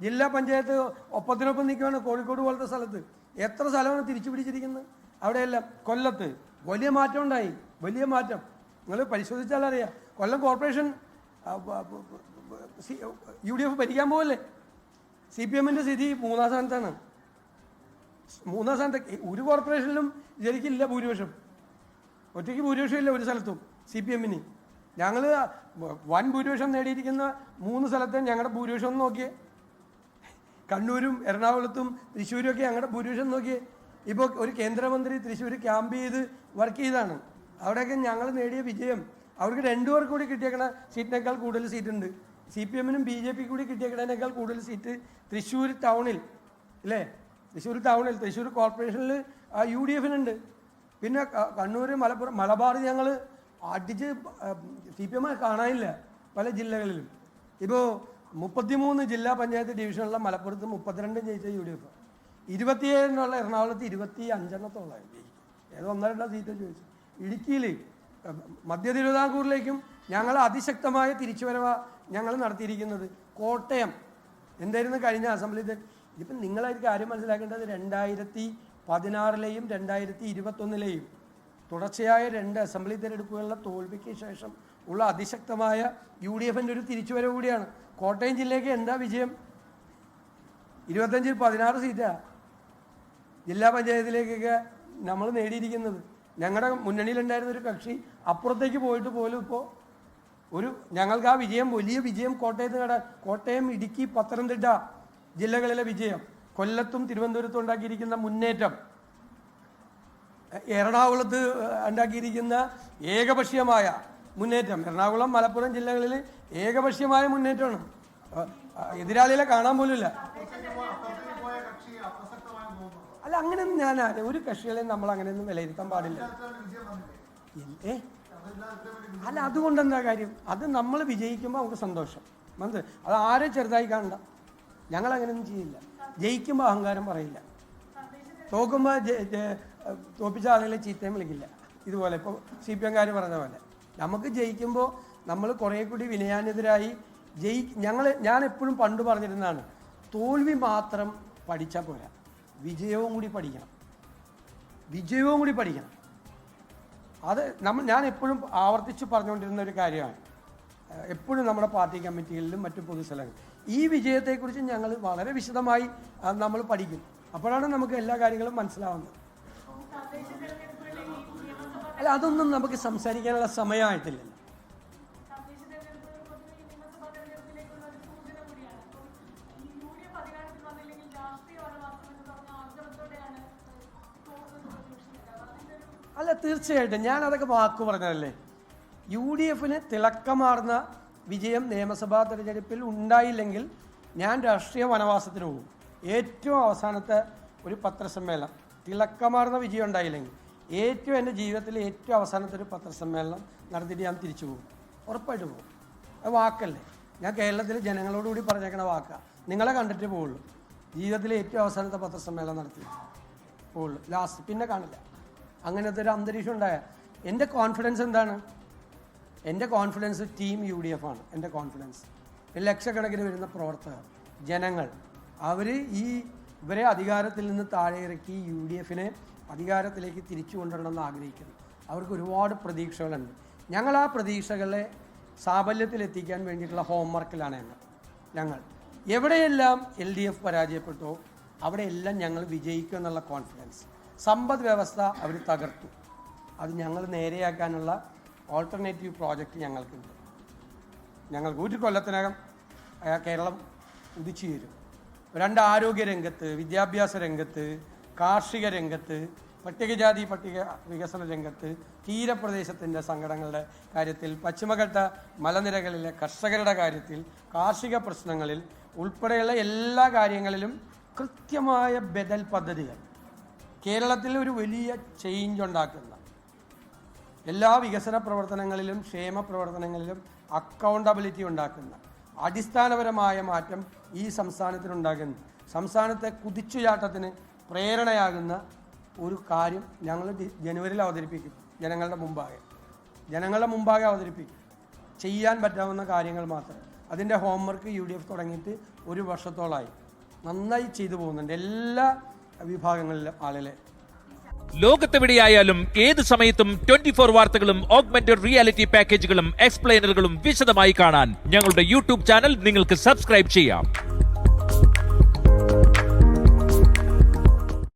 ജില്ലാ പഞ്ചായത്ത് ഒപ്പത്തിനൊപ്പം നിൽക്കുകയാണ്. കോഴിക്കോട് പോലത്തെ സ്ഥലത്ത് എത്ര സ്ഥലമാണ് തിരിച്ചു പിടിച്ചിരിക്കുന്നത്. അവിടെയെല്ലാം കൊല്ലത്ത് വലിയ മാറ്റം ഉണ്ടായി, വലിയ മാറ്റം. നിങ്ങൾ പരിശോധിച്ചാൽ അറിയാം. കൊല്ലം കോർപ്പറേഷൻ UDF ഭരിക്കാൻ പോകല്ലേ. CPMൻ്റെ സ്ഥിതി 3-ാം സ്ഥാനത്താണ്. 3-ാം സ്ഥാനത്ത് ഒരു കോർപ്പറേഷനിലും ശരിക്കില്ല ഭൂരിപക്ഷം. ഒറ്റയ്ക്ക് ഭൂരിപക്ഷം ഇല്ല ഒരു സ്ഥലത്തും CPMന്. ഞങ്ങൾ വൻ ഭൂരിപക്ഷം നേടിയിരിക്കുന്ന 3 സ്ഥലത്തെ ഞങ്ങളുടെ ഭൂരിപക്ഷം ഒന്ന് നോക്കിയേ. കണ്ണൂരും എറണാകുളത്തും തൃശ്ശൂരും ഒക്കെ ഞങ്ങളുടെ ഭൂരിപക്ഷം നോക്കിയേ. ഇപ്പോൾ ഒരു കേന്ദ്രമന്ത്രി തൃശ്ശൂർ ക്യാമ്പ് ചെയ്ത് വർക്ക് ചെയ്താണ്. അവിടെയൊക്കെ ഞങ്ങൾ നേടിയ വിജയം അവർക്ക് 2 പേർക്ക് കൂടി കിട്ടിയേക്കണ സീറ്റിനേക്കാൾ കൂടുതൽ സീറ്റുണ്ട്. CPMനും BJP കൂടി കിട്ടിയേക്കണേക്കാൾ കൂടുതൽ സീറ്റ് തൃശ്ശൂർ ടൗണിൽ ഇല്ലേ, തൃശ്ശൂർ ടൗണിൽ തൃശ്ശൂർ കോർപ്പറേഷനിൽ UDFനുണ്ട്. പിന്നെ കണ്ണൂർ മലബാർ ഞങ്ങൾ അടിച്ച് CPM കാണാനില്ല പല ജില്ലകളിലും. ഇപ്പോൾ 33 ജില്ലാ പഞ്ചായത്ത് ഡിവിഷനുള്ള മലപ്പുറത്ത് 32 ജയിച്ച UDF, 27 എറണാകുളത്ത് 25 ഏതോ 1-2 സീറ്റ് ചോദിച്ചു. ഇടുക്കിയിൽ മധ്യ തിരുവിതാംകൂറിലേക്കും ഞങ്ങൾ അതിശക്തമായ തിരിച്ചുവരവ ഞങ്ങൾ നടത്തിയിരിക്കുന്നത്. കോട്ടയം എന്തായിരുന്നു കഴിഞ്ഞ അസംബ്ലി. ഇതിപ്പം നിങ്ങളൊരു കാര്യം മനസ്സിലാക്കേണ്ടത് 2016-ലെയും 2021-ലെയും തുടർച്ചയായ 2 അസംബ്ലി തിരഞ്ഞെടുപ്പുകളിലെ തോൽവിക്ക് ശേഷം ഉള്ള അതിശക്തമായ UDFൻ്റെ ഒരു തിരിച്ചുവരവ് കൂടിയാണ്. കോട്ടയം ജില്ലയ്ക്ക് എന്താ വിജയം? 25-ൽ 16 സീറ്റാണ് ജില്ലാ പഞ്ചായത്തിലേക്കൊക്കെ നമ്മൾ നേടിയിരിക്കുന്നത്. ഞങ്ങളുടെ മുന്നണിയിലുണ്ടായിരുന്ന ഒരു കക്ഷി അപ്പുറത്തേക്ക് പോയിട്ട് പോലും ഇപ്പോൾ ഞങ്ങൾക്ക് ആ വിജയം, വലിയ വിജയം കോട്ടയം, ഇടുക്കി, പത്തനംതിട്ട ജില്ലകളിലെ വിജയം, കൊല്ലത്തും തിരുവനന്തപുരത്തും ഉണ്ടാക്കിയിരിക്കുന്ന മുന്നേറ്റം, എറണാകുളത്ത് ഉണ്ടാക്കിയിരിക്കുന്ന ഏകപക്ഷീയമായ മുന്നേറ്റം, എറണാകുളം മലപ്പുറം ജില്ലകളിൽ ഏകപക്ഷീയമായ മുന്നേറ്റമാണ്. എതിരാളികളെ കാണാൻ പോലുമില്ല. അല്ല, അങ്ങനെയൊന്നും ഞാൻ ഒരു കക്ഷികളെയും നമ്മൾ അങ്ങനെയൊന്നും വിലയിരുത്താൻ പാടില്ല. അല്ല, അതുകൊണ്ടെന്താ കാര്യം? അത് നമ്മൾ വിജയിക്കുമ്പോൾ നമുക്ക് സന്തോഷം. അത് ആരും ചെറുതായി കാണണ്ട. ഞങ്ങളങ്ങനെയൊന്നും ചെയ്യില്ല. ജയിക്കുമ്പോൾ അഹങ്കാരം പറയില്ല. തോക്കുമ്പോൾ തോപ്പിച്ച ആളുകളെ ചീത്തയും വിളിക്കില്ല. ഇതുപോലെ ഇപ്പോൾ CPMകാർ പറഞ്ഞ പോലെ നമുക്ക് ജയിക്കുമ്പോൾ നമ്മൾ കുറേ കൂടി വിനയാന്യതരായി ഞാൻ എപ്പോഴും പണ്ട് പറഞ്ഞിരുന്നതാണ്, തോൽവി മാത്രം പഠിച്ചാൽ പോരാ, വിജയവും കൂടി പഠിക്കണം. അത് ഞാൻ എപ്പോഴും ആവർത്തിച്ച് പറഞ്ഞുകൊണ്ടിരുന്ന ഒരു കാര്യമാണ്. എപ്പോഴും നമ്മുടെ പാർട്ടി കമ്മിറ്റികളിലും മറ്റു പൊതുസ്ഥലങ്ങളിലും ഈ വിജയത്തെക്കുറിച്ച് ഞങ്ങൾ വളരെ വിശദമായി നമ്മൾ പഠിക്കും. അപ്പോഴാണ് നമുക്ക് എല്ലാ കാര്യങ്ങളും മനസ്സിലാവുന്നത്. അല്ല, അതൊന്നും നമുക്ക് സംസാരിക്കാനുള്ള സമയമായിട്ടില്ലല്ലോ. അല്ല, തീർച്ചയായിട്ടും ഞാൻ അതൊക്കെ വാക്ക് പറഞ്ഞതല്ലേ. UDFന് തിളക്കമാർന്ന വിജയം നിയമസഭാ തെരഞ്ഞെടുപ്പിൽ ഉണ്ടായില്ലെങ്കിൽ ഞാൻ രാഷ്ട്രീയ വനവാസത്തിന് പോകും. ഏറ്റവും അവസാനത്തെ ഒരു പത്രസമ്മേളനം, തിളക്കമാർന്ന വിജയം ഉണ്ടായില്ലെങ്കിൽ എൻ്റെ ജീവിതത്തിലെ ഏറ്റവും അവസാനത്തെ ഒരു പത്രസമ്മേളനം നടത്തിയിട്ട് ഞാൻ തിരിച്ചു പോകും. ഉറപ്പായിട്ട് പോകും. അത് വാക്കല്ലേ. ഞാൻ കേരളത്തിലെ ജനങ്ങളോടുകൂടി പറഞ്ഞേക്കണ വാക്കാണ്. നിങ്ങളെ കണ്ടിട്ടേ പോവുള്ളൂ. ജീവിതത്തിലെ ഏറ്റവും അവസാനത്തെ പത്രസമ്മേളനം നടത്തി പോവുള്ളൂ. ലാസ്റ്റ് പിന്നെ കാണില്ല. അങ്ങനത്തെ ഒരു അന്തരീക്ഷം ഉണ്ടായ എൻ്റെ കോൺഫിഡൻസ് എന്താണ്? എൻ്റെ കോൺഫിഡൻസ് ടീം UDF ആണ്. എൻ്റെ കോൺഫിഡൻസ് ലക്ഷക്കണക്കിന് വരുന്ന പ്രവർത്തകർ, ജനങ്ങൾ, അവർ ഇവരെ അധികാരത്തിൽ നിന്ന് താഴെ ഇറക്കി UDFനെ അധികാരത്തിലേക്ക് തിരിച്ചു കൊണ്ടുവരണമെന്ന് ആഗ്രഹിക്കുന്നു. അവർക്ക് ഒരുപാട് പ്രതീക്ഷകളുണ്ട്. ഞങ്ങൾ ആ പ്രതീക്ഷകളെ സാഫല്യത്തിലെത്തിക്കാൻ വേണ്ടിയിട്ടുള്ള ഹോംവർക്കിലാണ് ഞങ്ങൾ. എവിടെയെല്ലാം LDF പരാജയപ്പെട്ടോ അവിടെയെല്ലാം ഞങ്ങൾ വിജയിക്കും എന്നുള്ള കോൺഫിഡൻസ്. സമ്പദ് വ്യവസ്ഥ അവർ തകർത്തു. അത് ഞങ്ങൾ നേരെയാക്കാനുള്ള ഓൾട്ടർനേറ്റീവ് പ്രോജക്റ്റ് ഞങ്ങൾക്കുണ്ട്. ഞങ്ങൾക്ക് ഒരു കൊല്ലത്തിനകം കേരളം ഉദിച്ചു ചേരും. 2 ആരോഗ്യ രംഗത്ത്, വിദ്യാഭ്യാസ രംഗത്ത്, കാർഷിക രംഗത്ത്, പട്ടികജാതി പട്ടിക വികസന രംഗത്ത്, തീരപ്രദേശത്തിൻ്റെ സങ്കടങ്ങളുടെ കാര്യത്തിൽ, പശ്ചിമഘട്ട മലനിരകളിലെ കർഷകരുടെ കാര്യത്തിൽ, കാർഷിക പ്രശ്നങ്ങളിൽ ഉൾപ്പെടെയുള്ള എല്ലാ കാര്യങ്ങളിലും കൃത്യമായ ബദൽ പദ്ധതികൾ, കേരളത്തിൽ ഒരു വലിയ ചേഞ്ച് ഉണ്ടാക്കുന്ന, എല്ലാ വികസന പ്രവർത്തനങ്ങളിലും ക്ഷേമ പ്രവർത്തനങ്ങളിലും അക്കൗണ്ടബിലിറ്റി ഉണ്ടാക്കുന്ന, അടിസ്ഥാനപരമായ മാറ്റം ഈ സംസ്ഥാനത്തിനുണ്ടാകുന്നു. സംസ്ഥാനത്തെ കുതിച്ചുചാട്ടത്തിന് പ്രേരണയാകുന്ന ഒരു കാര്യം ഞങ്ങൾ ജനുവരിയിൽ അവതരിപ്പിക്കും. ജനങ്ങളുടെ മുമ്പാകെ അവതരിപ്പിക്കും. ചെയ്യാൻ പറ്റാവുന്ന കാര്യങ്ങൾ മാത്രം. അതിൻ്റെ ഹോംവർക്ക് UDF തുടങ്ങിയിട്ട് 1 വർഷത്തോളമായി. നന്നായി ചെയ്തു പോകുന്നുണ്ട് എല്ലാ വിഭാഗങ്ങളിലും ആളുകളെ. ലോകത്തെവിടെയായാലും ഏത് സമയത്തും 24 വാർത്തകളും ഓഗ്മെന്റഡ് റിയാലിറ്റി പാക്കേജുകളും എക്സ്പ്ലെയിനറുകളും വിശദമായി കാണാൻ ഞങ്ങളുടെ യൂട്യൂബ് ചാനൽ നിങ്ങൾക്ക് സബ്സ്ക്രൈബ് ചെയ്യാം.